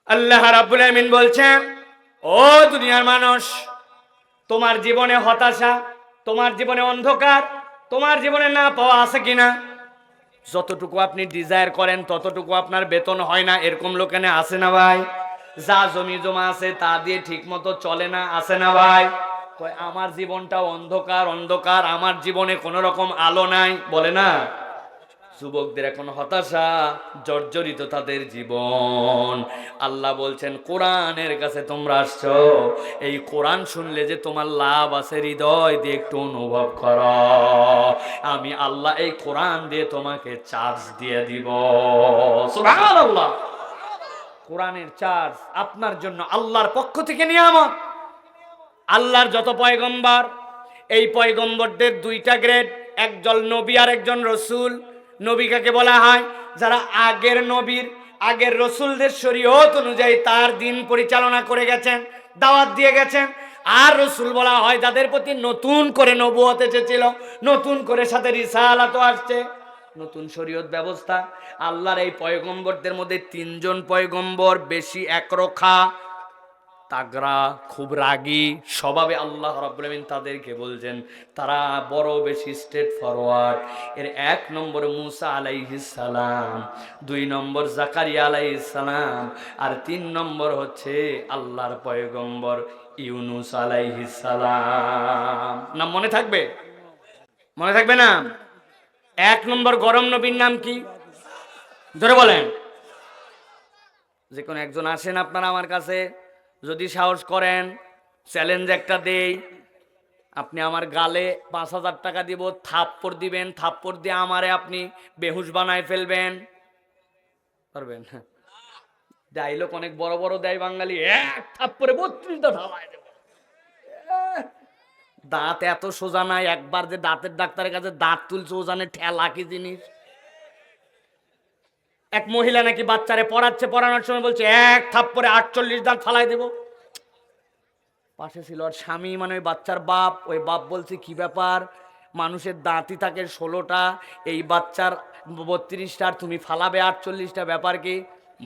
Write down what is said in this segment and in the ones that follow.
আল্লাহ রাব্বুল আমিন বলছেন, ও দুনিয়ার মানুষ, তোমার জীবনে হতাশা, তোমার জীবনে অন্ধকার, তোমার জীবনে না পাওয়া আছে কিনা? যতটুকু আপনি ডিজায়ার করেন ততটুকু আপনার বেতন হয় না, এরকম লোক এনে আছে না ভাই? যা জমি জমা আছে তা দিয়ে ঠিক মতো চলে না, আছে না ভাই? কয় আমার জীবনটা অন্ধকার অন্ধকার, আমার জীবনে কোনো রকম আলো নাই, বলে না? যুবকদের এখন হতাশা, জর্জরিত তাদের জীবন। আল্লাহ বলছেন, কোরআনের কাছে তোমরা আসছো, এই কোরআন শুনলে যে তোমার লাভ আছে হৃদয় দিয়ে একটু অনুভব করো। আমি আল্লাহ এই কোরআন দিয়ে তোমাকে চার্জ দিয়ে দিব। সুবহানাল্লাহ। কোরআনের চার্জ আপনার জন্য আল্লাহর পক্ষ থেকে নিয়ামত। আল্লাহর যত পয়গম্বর, এই পয়গম্বরদের দুইটা গ্রেড, একজন নবী আর একজন রসুল। নবী কাকে বলা হয়? যারা আগের নবীর, আগের রসুলদের শরীয়ত অনুযায়ী তার দিন পরিচালনা করে গেছেন, দাওয়াত দিয়ে গেছেন। আর রসুল বলা হয় যাদের প্রতি নতুন করে নবুয়ত এসেছিল, নতুন করে সাথে রিসালাত আসছে, নতুন শরীয়ত ব্যবস্থা। আল্লাহর এই পয়গম্বরদের মধ্যে তিনজন পয়গম্বর বেশি একরোখা, তাগড়া, খুব রাগী স্বভাবে। আল্লাহ রাব্বুল আমিন তাদেরকে বলছেন তারা বড় বেশি স্ট্রেট ফরওয়ার্ড। এর এক নম্বর মুসা আলাইহিস সালাম, দুই নম্বর জাকারিয়া আলাইহিস সালাম, আর তিন নম্বর হচ্ছে আল্লাহর পয়গম্বর ইউনুস আলাইহিস সালাম। নাম মনে থাকবে? মনে থাকবে না? এক নম্বর গরম নবীর নাম কি? ধরে বলেন। যে কোনো একজন আসেন আপনারা আমার কাছে, যদি সাহস করেন, চ্যালেঞ্জ একটা দেই, আপনি আমার গালে 5,000 টাকা দিব, থাপ্পড় দিবেন, থাপ্পড় দিয়ে আমারে আপনি বেহুশ বানায় ফেলবেন, পারবেন? ডাইলগ অনেক বড় বড় দেয় বাঙালি, এক থাপ্পড়ে 32টা ঢালায় দেব। দাঁত এত সোজা নাই, একবার যে দাঁতের ডাক্তারের কাছে দাঁত তুলছে ও জানে ঠেলা কি জিনিস। এক মহিলা নাকি বাচ্চারে পড়াচ্ছে, পড়ানোর সময় বলছে এক থাপ্পড়ে 48 দাঁত ফালাই দেব। পাশে ছিল আর স্বামী, মানে ওই বাচ্চার বাপ। ওই বাপ বলছে কি ব্যাপার, মানুষের দাঁতই থাকে 16টা, এই বাচ্চার 32টা, আর তুমি ফালাবে 48টা, ব্যাপার কি?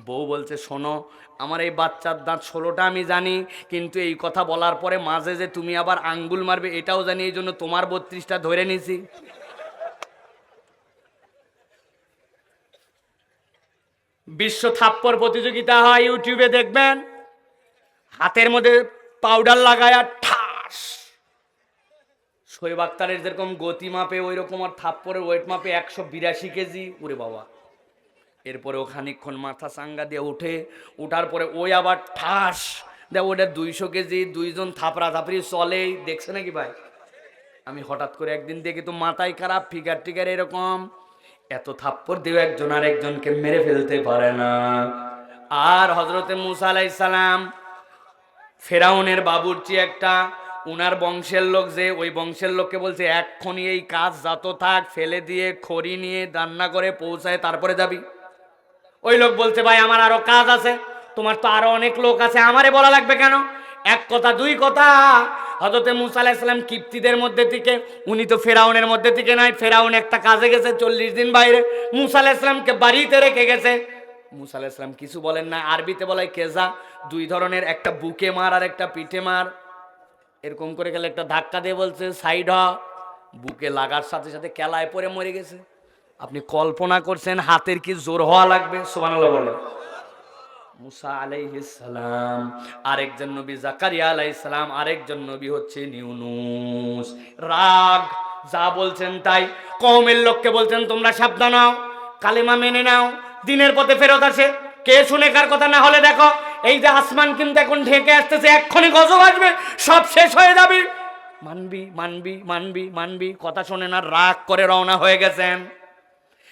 বউ বলছে শোনো, আমার এই বাচ্চার দাঁত 16টা আমি জানি, কিন্তু এই কথা বলার পরে মাঝে যে তুমি আবার আঙ্গুল মারবে এটাও জানি, এই জন্য তোমার 32টা ধরে নিছি। বিশ্ব থাপ্পড় প্রতিযোগিতা হয়, ইউটিউবে দেখবেন। হাতের মধ্যে পাউডার লাগায় আর ঠাস, শোয়েব আক্তারের যেরকম গতি মাপে ওই রকম, আর থাপ্পড়ের ওয়েট মাপে 182 কেজি। ওরে বাবা! এরপরে ও খানিকক্ষণ মাথা চাঙ্গা দিয়ে উঠে, উঠার পরে ওই আবার ঠাস দেখ, ওটা 200 কেজি। দুইজন থাপড়া থাপড়ি চলেই, দেখছে নাকি ভাই? আমি হঠাৎ করে একদিন দেখি তো মাথায় খারাপ, ফিগার টিগার এরকম, এত থাপ্পড় দিয়ে একজন আর একজনকে মেরে ফেলতে পারে না। আর হযরতে মুসা আলাইহিস সালাম, ফেরাউনের বাবুর্চি একটা, উনার বংশের লোক, যে ওই বংশের লোককে বলছে এক্ষুনি এই কাজ যত থাক ফেলে দিয়ে খড়ি নিয়ে রান্না করে পৌঁছায় তারপরে যাবি। ওই লোক বলছে ভাই আমার আরো কাজ আছে। তোমার তো আরো অনেক লোক আছে, আমারে বলা লাগবে কেন? এক কথা দুই কথা, হযরতে মুসা আলাইহিস সালাম কিপ্তিদের মধ্যে থেকে, উনি তো ফেরাউনের মধ্যে থেকে নাই। ফেরাউন একটা কাজে গেছে 40 দিন বাইরে, মুসা আলাইহিস সালামকে বাড়িতে রেখে গেছে। মুসা আলাইহিস সালাম কিছু বলেন না, আরবিতে বলে কেজা, দুই ধরনের, একটা বুকে মার আর একটা পিঠে মার। এরকম করে গেলে একটা ধাক্কা দিয়ে বলছে সাইড হ, বুকে লাগার সাথে সাথে কেলায় পড়ে মরে গেছে। আপনি কল্পনা করছেন হাতের কি জোর হওয়া লাগবে? সুবহানাল্লাহ বলে। মুসা আলাইহিস সালাম, আরেকজন নবী জাকারিয়া আলাইহিস সালাম, আরেকজন নবী হচ্ছে ইউনূস। রাগ, যা বলছেন তাই। কওমের লোককে বলছেন তোমরা সাবধান হও, কালেমা মেনে নাও, দিনের পথে ফেরত আসে। কে শুনে কার কথা? না হলে দেখো এই যে আসমান কিন্তু এখন ঢেকে আসতেছে, এক্ষুনি গজব আসবে, সব শেষ হয়ে যাবে। মানবি মানবি মানবি মানবি, কথা শোনে না, রাগ করে রওনা হয়ে গেছেন।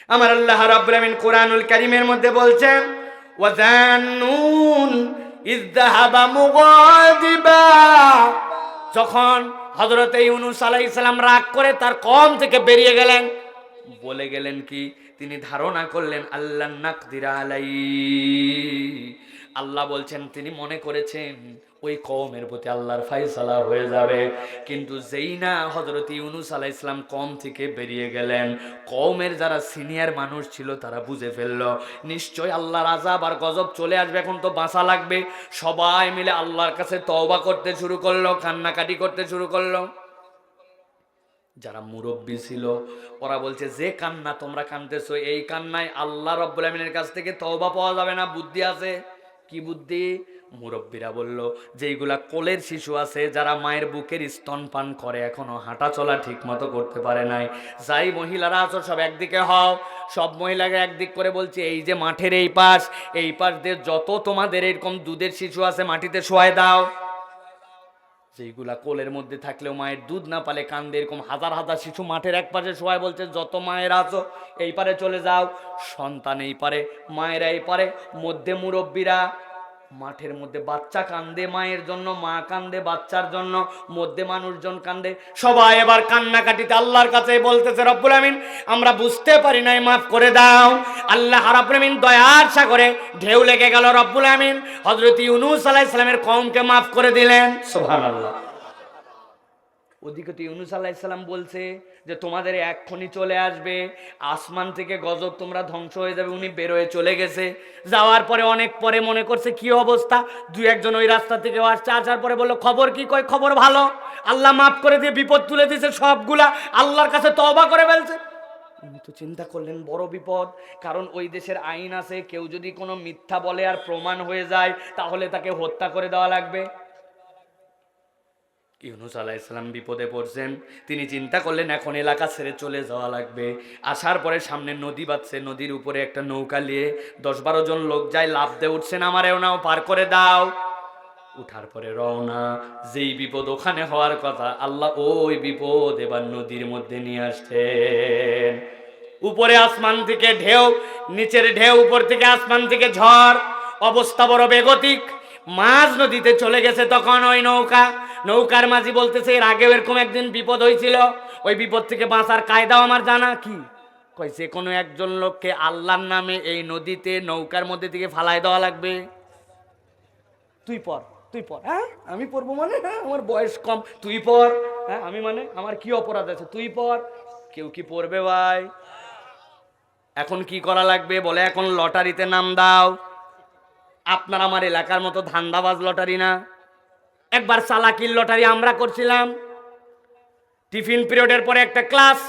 আমার আল্লাহ রাব্বুল আমিন কোরআনুল কারীমের মধ্যে বলছেন ওয়াজান্নুন ইয যাহাবা মুগাদিবা, যখন হযরত ইউনূস আলাইহিস সালাম রাগ করে তার কওম থেকে বেরিয়ে গেলেন, বলে গেলেন কি? তিনি ধারণা করলেন আল্লাহ নাকদিরা আলাই, আল্লাহ বলছেন তিনি মনে করেছেন ওই কওমের প্রতি আল্লাহর ফায়সালা হয়ে যাবে, কিন্তু যেই না হযরত ইউনূস আলাইহিস সালাম কওম থেকে বেরিয়ে গেলেন, কওমের যারা সিনিয়র মানুষ ছিল তারা বুঝে ফেলল নিশ্চয় আল্লাহর আযাব আর গজব চলে আসবে, এখন তো বাঁচা লাগবে। সবাই মিলে আল্লাহর কাছে তওবা করতে শুরু করলো, কান্নাকাটি করতে শুরু করলো। যারা মুরব্বী ছিল ওরা বলছে যে কান্না তোমরা কাঁদতেছো, এই কান্নায় আল্লাহ রাব্বুল আমিনের কাছ থেকে তওবা পাওয়া যাবে না। বুদ্ধি আছে? কি বুদ্ধি? মুরব্বীরা বলল, যেইগুলা কোলের শিশু আছে, যারা মায়ের বুকের স্তনপান করে, এখনো হাঁটা চলা ঠিক মতো করতে পারে নাই, যাই মহিলারা আছো সব একদিকে হও। সব মহিলাকে একদিক করে বলছে, এই যে মাঠের এই পাশ দিয়ে যত তোমাদের এরকম দুধের শিশু আছে মাটিতে শোয়ায় দাও। যেইগুলা কোলের মধ্যে থাকলেও মায়ের দুধ না পালে কান্দে, এরকম হাজার হাজার শিশু মাঠের এক পাশে শোয়ায়, বলছে যত মায়ের আছো এই পারে চলে যাও। সন্তান এই পারে, মায়েরা এই পারে, মধ্যে মুরব্বীরা। মাঠের মধ্যে বাচ্চা কান্দে মায়ের জন্য, মা কান্দে বাচ্চার জন্য, মধ্যে মানুষজন কান্দে। সবাই এবার কান্নাকাটিতে আল্লাহর কাছে বলতেছে, রব্বুল আমিন আমরা বুঝতে পারি নাই, মাফ করে দাও। আল্লাহ রাব্বুল আমিন দয়ার সাগরে ঢেউ লেগে গেল। রব্বুল আমিন হযরত ইউনূস আলাইহিস সালামের কওমকে মাফ করে দিলেন। সুবহানাল্লাহ। ওদিকে তো ইউনূস আলাইহিস সালাম বলছে যে তোমাদের এক্ষুনি চলে আসবে, আসমান থেকে গজব, তোমরা ধ্বংস হয়ে যাবে। উনি বের হয়ে চলে গেছে। যাওয়ার পরে অনেক পরে মনে করছে কি অবস্থা, দুই একজন ওই রাস্তা থেকে আসছে, আসার পরে বললো খবর কি? কয় খবর ভালো, আল্লাহ মাফ করে দিয়ে বিপদ তুলে দিয়েছে সবগুলা, আল্লাহর কাছে তওবা করে ফেলছে। উনি তো চিন্তা করলেন বড় বিপদ, কারণ ওই দেশের আইন আছে কেউ যদি কোনো মিথ্যা বলে আর প্রমাণ হয়ে যায় তাহলে তাকে হত্যা করে দেওয়া লাগবে। ইউনূস আলাইহিস সালাম বিপদে পড়ছেন। তিনি চিন্তা করলেন এখন এলাকা ছেড়ে চলে যাওয়া লাগবে। আসার পরে সামনে নদী বাঁধছে, নদীর উপরে একটা নৌকা নিয়ে 10-12 জন লোক যায়, লাফ দিয়ে উঠছেন, আমারেও নাও পার করে দাও। উঠার পরে রওনা। যেই বিপদ ওখানে হওয়ার কথা, আল্লাহ ওই বিপদ এবার নদীর মধ্যে নিয়ে আসছেন। উপরে আসমান থেকে ঢেউ, নিচের ঢেউ, উপর থেকে আসমান থেকে ঝড়, অবস্থা বড় বেগতিক। মাঝ নদীতে চলে গেছে তখন ওই নৌকার মাঝি বলতেছে এর আগেও এরকম একদিন বিপদ হয়েছিল, ওই বিপদ থেকে বাঁচার কায়দাও আমার জানা। কি কয়? যে কোনো একজন লোককে আল্লাহর নামে এই নদীতে নৌকার মধ্যে থেকে ফালায় দেওয়া লাগবে। তুই পর। হ্যাঁ আমি পড়বো মানে? হ্যাঁ আমার বয়স কম, তুই পর। হ্যাঁ আমি মানে আমার কি অপরাধ আছে? তুই পর। কেউ কি পড়বে ভাই? এখন কি করা লাগবে? বলে এখন লটারিতে নাম দাও। আপনার আমার এলাকার মতো ধান্দাবাজ লটারি না, একবার চালাকির লটারি আমরা করছিলাম। টিফিন পিরিয়ডের পরে একটা ক্লাস,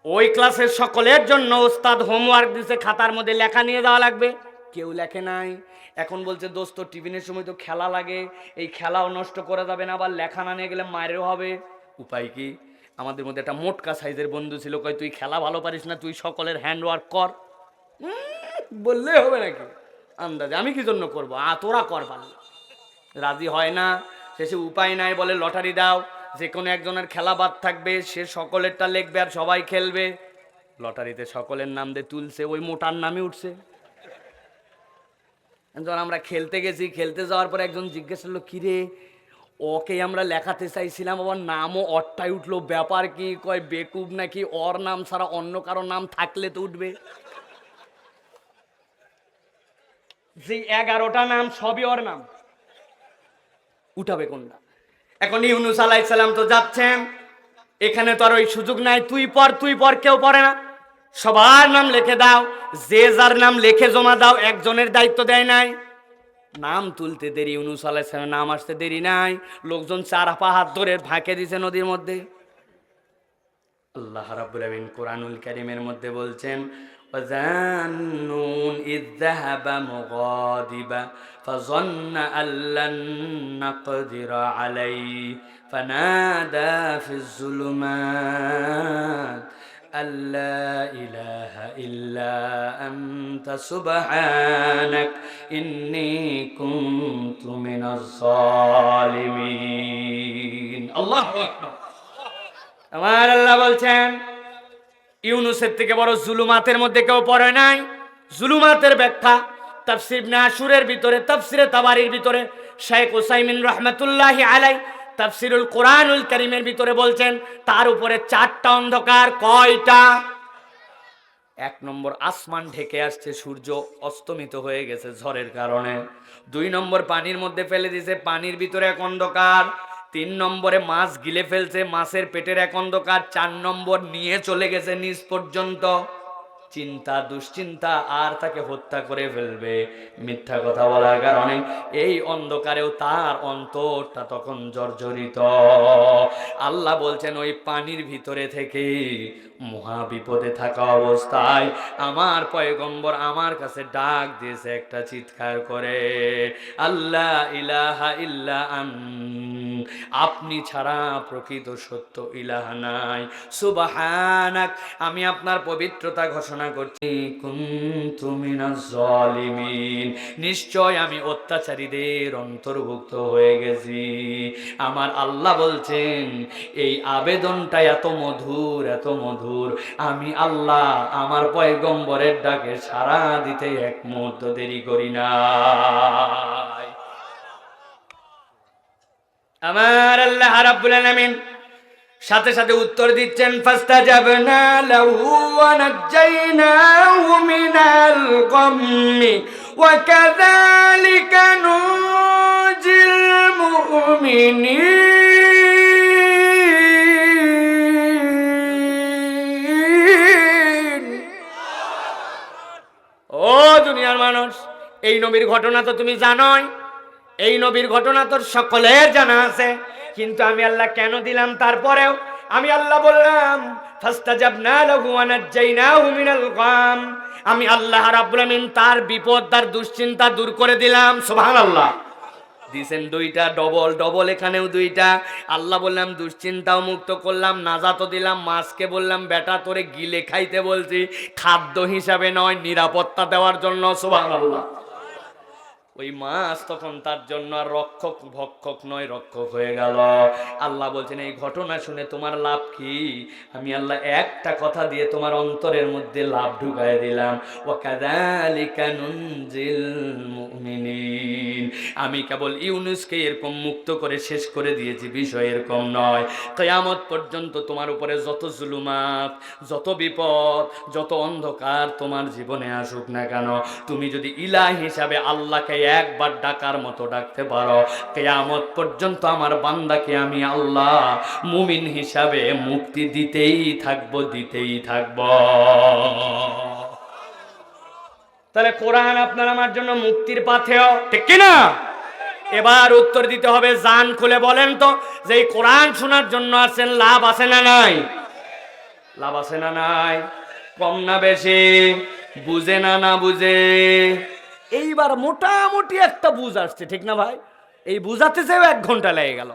ওই ক্লাসের সকলের জন্য ওস্তাদ হোমওয়ার্ক দিছে, খাতার মধ্যে লেখা নিয়ে যাওয়া লাগবে। কেউ লেখে নাই। এখন বলছে দোস্ত টিফিনের সময় তো খেলা লাগে, এই খেলাও নষ্ট করা যাবে না, আবার লেখা না নিয়ে গেলে মায়েরও হবে। উপায় কি? আমাদের মধ্যে একটা মোটকা সাইজের বন্ধু ছিল, কয় তুই খেলা ভালো পারিস না, তুই সকলের হ্যান্ডওয়ার্ক কর। বললে হবে নাকি? আন্দাজে আমি কি জন্য করবো, তোরা কর পারলি। রাজি হয় না। শেষে উপায় নাই, বলে লটারি দাও, যে কোনো একজনের খেলা বাদ থাকবে, সে সকলেরটা লিখবে আর সবাই খেলবে। লটারিতে সকলের নাম দিয়ে তুলছে, ওই মোটার নামই উঠছে। যখন আমরা খেলতে গেছি, খেলতে যাওয়ার পর একজন জিজ্ঞেস করলো কিরে ওকে আমরা লেখাতে চাইছিলাম, আবার নামও অট্টাই উঠলো, ব্যাপার কি? কয় বেকুব নাকি, ওর নাম ছাড়া অন্য কারো নাম থাকলে তো উঠবে। যে 11টা নাম সবই ওর নাম, উঠাবে কোনটা? এখন ইউনূস আলাইহিস সালাম তো যাচ্ছেন, এখানে তো আর ওই সুযোগ নাই তুই পর কেউ পড়ে না, সবার নাম লিখে দাও, যে যার নাম লিখে জমা দাও। একজনের দায়িত্ব দেয় নাই। নাম তুলতে দেরি, ইউনূস আলাইহিস সালামের নাম আসতে দেরি নাই। লোকজন 4 হাত ধরে ফাঁকে দিছে নদীর মধ্যে। আল্লাহ রাব্বুল আমিন কোরআনুল কারীমের মধ্যে বলছেন وَذَنُّونَ إِذْ ذَهَبَ مُغَاضِبًا فَظَنَّ أَن لَّن نَّقْدِرَ عَلَيْهِ فَنَادَى فِي الظُّلُمَاتِ أَن لَّا إِلَٰهَ إِلَّا أَنتَ سُبْحَانَكَ إِنِّي كُنتُ مِنَ الظَّالِمِينَ আল্লাহু আকবার। আমার আল্লাহ বলছেন ইউনূসের থেকে বড় জুলুমাতের মধ্যে কেউ পড়ে নাই। জুলুমাতের ব্যাখ্যা তাফসীর ইবনে আশুরের ভিতরে, তাফসীরে তাবারির ভিতরে শেখ উসাইমিন রাহমাতুল্লাহি আলাইহি তাফসীরুল কোরআনুল কারীমের ভিতরে বলছেন তার উপরে 4টা অন্ধকার। কয়টা? এক নম্বর, আসমান ঢেকে আসছে, সূর্য অস্তমিত হয়ে গেছে ঝড়ের কারণে। 2 নম্বর, পানির মধ্যে ফেলে দিয়েছে, পানির ভিতরে এক অন্ধকার। 3 নম্বরে, মাছ গিলে ফেলছে, মাছের পেটের এক অন্ধকার। 4 নম্বর, নিয়ে চলে গেছে নিচ পর্যন্ত। চিন্তা দুশ্চিন্তা আর তাকে হত্যা করে ফেলবে মিথ্যা কথা বলার কারণে। এই অন্ধকারেও তার অন্তরটা তখন জর্জরিত। আল্লাহ বলছেন ওই পানির ভিতরে থেকে মহা বিপদে থাকা অবস্থায় আমার পয়গম্বর আমার কাছে ডাক দিয়েছে একটা চিৎকার করে, আল্লাহ ইলাহা ইল্লা আপনি ছাড়া প্রকৃত সত্য ইলাহা নাই, সুবহানাক আমি আপনার পবিত্রতা ঘোষণা করছি, কুনতু মিনাজ জালিমিন নিশ্চয় আমি অত্যাচারীদের অন্তর্ভুক্ত হয়ে গেছি। আমার আল্লাহ বলছেন এই আবেদনটা এত মধুর, এত মধুর, আমি আল্লাহ আমার পয়গম্বরের ডাকে সাড়া দিতে এক মুহূর্ত দেরি করি না। আমার আল্লাহ রাব্বুল আলামিন সাথে সাথে উত্তর দিচ্ছেন, ফাস্তাজাবনা লাহু ওয়া নাজ্জাইনাহু মিনাল গাম্মি ওয়া কাযালিকা নুজিল মুমিনিন। ও দুনিয়ার মানুষ, এই নবীর ঘটনা তো তুমি জানোই, এই নবীর ঘটনা তোর সকলের জানা আছে, কিন্তু আমি আল্লাহ কেন দিলাম? তারপরেও আমি আল্লাহ বললাম ফাস্তাজাবনা লাহু ওয়া নাজ্জাইনাহু মিনাল গাম, আমি আল্লাহ রাব্বুল আমিন তার বিপদ, তার দুশ্চিন্তা দূর করে দিলাম। সুবহানাল্লাহ। দিছেন 2টা, ডবল ডবল, এখানেও 2টা। আল্লাহ বললাম দুশ্চিন্তাও মুক্ত করলাম, নাজাতও দিলাম। মাছকে বললাম বেটা তোরে গিলে খাইতে বলছি, খাদ্য হিসাবে নয়, নিরাপত্তা দেওয়ার জন্য। সুবহানাল্লাহ। ওই মাছ তখন তার জন্য আর রক্ষক ভক্ষক নয়, রক্ষক হয়ে গেল। আল্লাহ বলছেন এই ঘটনা শুনে তোমার লাভ কি? আমি আল্লাহ একটা কথা দিয়ে তোমার অন্তরের মধ্যে লাভ ঢুকায় দিলাম, ওয়া কাযালিকা নুনজিল মুমিনিন। আমি কেবল ইউনুসকে এরকম মুক্ত করে শেষ করে দিয়েছি, বিষয় এরকম নয়। কিয়ামত পর্যন্ত তোমার উপরে যত জুলুমাত, যত বিপদ, যত অন্ধকার তোমার জীবনে আসুক না কেন, তুমি যদি ইলাহ হিসাবে আল্লাহকে একবার ডাকার মতো ডাকতে পারো, কিয়ামত পর্যন্ত আমার বান্দাকে আমি আল্লাহ মুমিন হিসাবে মুক্তি দিতেই থাকবো, দিতেই থাকবো। তাহলে কোরআন আপনার আমার জন্য মুক্তির পাথেয়, ঠিক কিনা? এবার উত্তর দিতে হবে, জান খুলে বলেন তো যে এই কোরআন শোনার জন্য আছেন, লাভ আছে না নাই? লাভ আছে না নাই? কম না বেশি? বুঝে না না বুঝে? এইবার মোটামুটি একটা বুঝ আসছে, ঠিক না ভাই? এই বুঝাতে চেয়েও 1 ঘন্টা লেগে গেল।